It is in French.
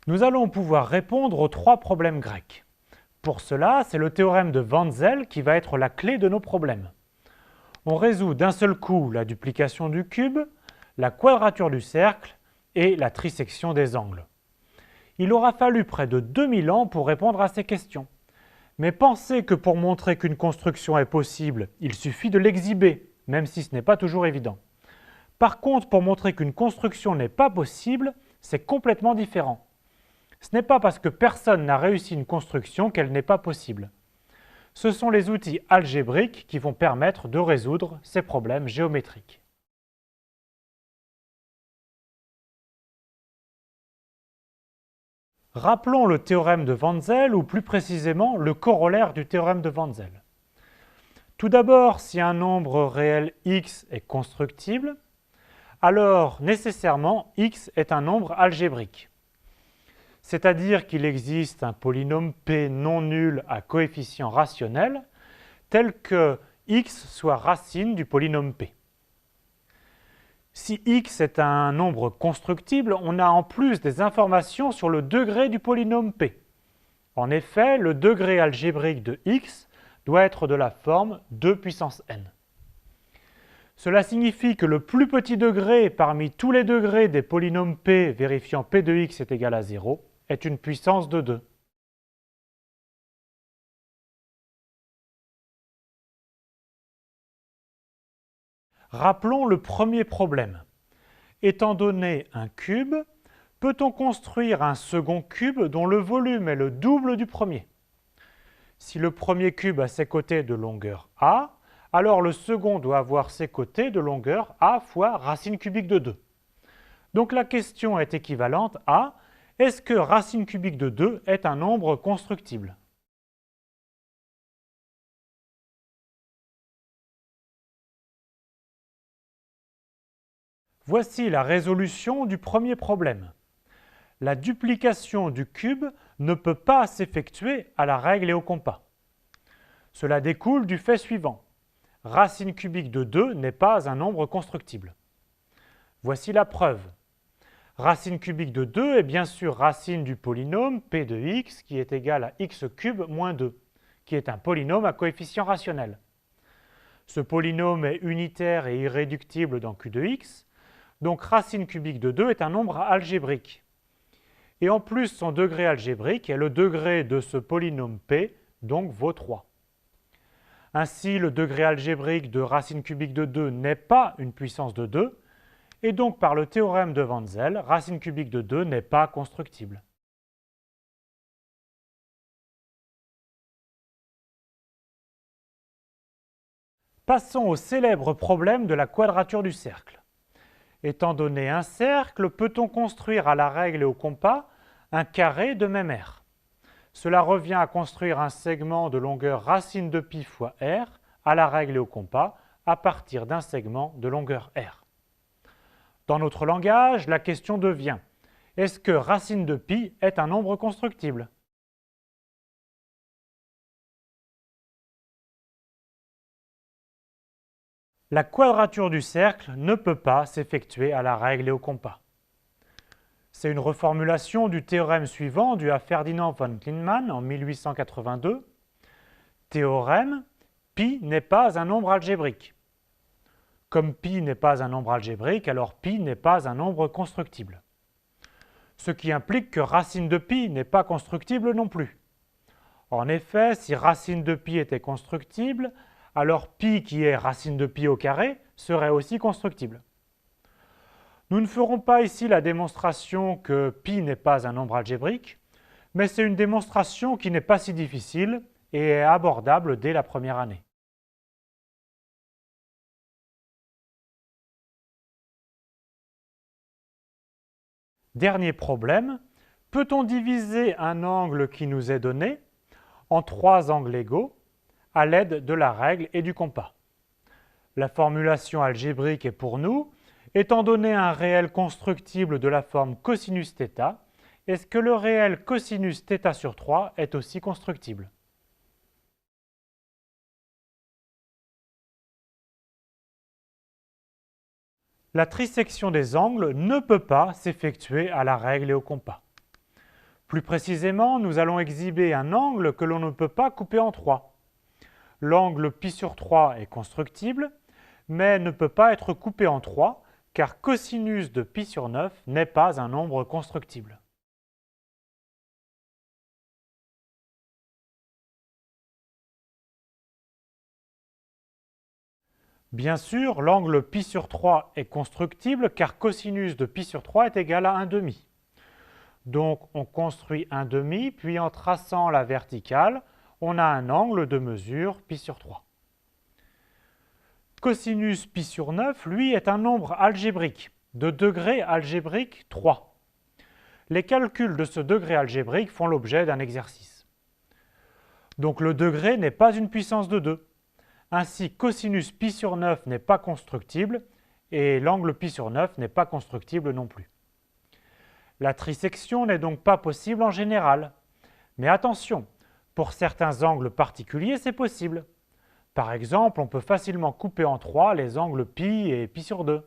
Nous allons pouvoir répondre aux trois problèmes grecs. Pour cela, c'est le théorème de Wenzel qui va être la clé de nos problèmes. On résout d'un seul coup la duplication du cube, la quadrature du cercle et la trisection des angles. Il aura fallu près de 2000 ans pour répondre à ces questions. Mais pensez que pour montrer qu'une construction est possible, il suffit de l'exhiber, même si ce n'est pas toujours évident. Par contre, pour montrer qu'une construction n'est pas possible, c'est complètement différent. Ce n'est pas parce que personne n'a réussi une construction qu'elle n'est pas possible. Ce sont les outils algébriques qui vont permettre de résoudre ces problèmes géométriques. Rappelons le théorème de Wenzel, ou plus précisément le corollaire du théorème de Wenzel. Tout d'abord, si un nombre réel x est constructible, alors nécessairement x est un nombre algébrique. C'est-à-dire qu'il existe un polynôme p non nul à coefficient rationnel, tel que x soit racine du polynôme p. Si x est un nombre constructible, on a en plus des informations sur le degré du polynôme p. En effet, le degré algébrique de x doit être de la forme 2 puissance n. Cela signifie que le plus petit degré parmi tous les degrés des polynômes p vérifiant p de x est égal à 0 est une puissance de 2. Rappelons le premier problème. Étant donné un cube, peut-on construire un second cube dont le volume est le double du premier? Si le premier cube a ses côtés de longueur a, alors le second doit avoir ses côtés de longueur a fois racine cubique de 2. Donc la question est équivalente à est-ce que racine cubique de 2 est un nombre constructible? Voici la résolution du premier problème. La duplication du cube ne peut pas s'effectuer à la règle et au compas. Cela découle du fait suivant. Racine cubique de 2 n'est pas un nombre constructible. Voici la preuve. Racine cubique de 2 est bien sûr racine du polynôme p de x qui est égal à x cube moins 2, qui est un polynôme à coefficient rationnel. Ce polynôme est unitaire et irréductible dans q de x, donc racine cubique de 2 est un nombre algébrique. Et en plus, son degré algébrique est le degré de ce polynôme p, donc vaut 3. Ainsi, le degré algébrique de racine cubique de 2 n'est pas une puissance de 2, et donc par le théorème de Wenzel, racine cubique de 2 n'est pas constructible. Passons au célèbre problème de la quadrature du cercle. Étant donné un cercle, peut-on construire à la règle et au compas un carré de même aire? Cela revient à construire un segment de longueur racine de pi fois r à la règle et au compas à partir d'un segment de longueur r. Dans notre langage, la question devient est-ce que racine de pi est un nombre constructible? La quadrature du cercle ne peut pas s'effectuer à la règle et au compas. C'est une reformulation du théorème suivant dû à Ferdinand von Klinman en 1882. Théorème, pi n'est pas un nombre algébrique. Comme pi n'est pas un nombre algébrique, alors pi n'est pas un nombre constructible. Ce qui implique que racine de pi n'est pas constructible non plus. En effet, si racine de pi était constructible, alors pi qui est racine de pi au carré serait aussi constructible. Nous ne ferons pas ici la démonstration que pi n'est pas un nombre algébrique, mais c'est une démonstration qui n'est pas si difficile et est abordable dès la première année. Dernier problème, peut-on diviser un angle qui nous est donné en 3 angles égaux à l'aide de la règle et du compas? La formulation algébrique est pour nous, étant donné un réel constructible de la forme cosinus θ, est-ce que le réel cosinus θ sur 3 est aussi constructible? La trisection des angles ne peut pas s'effectuer à la règle et au compas. Plus précisément, nous allons exhiber un angle que l'on ne peut pas couper en 3. L'angle π sur 3 est constructible, mais ne peut pas être coupé en 3, car cosinus de π sur 9 n'est pas un nombre constructible. Bien sûr, l'angle π sur 3 est constructible, car cosinus de π sur 3 est égal à 1/2. Donc, on construit 1/2, puis en traçant la verticale, on a un angle de mesure π sur 3. Cosinus π sur 9, lui, est un nombre algébrique, de degré algébrique 3. Les calculs de ce degré algébrique font l'objet d'un exercice. Donc le degré n'est pas une puissance de 2. Ainsi, cosinus π sur 9 n'est pas constructible et l'angle π sur 9 n'est pas constructible non plus. La trisection n'est donc pas possible en général. Mais attention, pour certains angles particuliers, c'est possible. Par exemple, on peut facilement couper en 3 les angles π et π sur 2.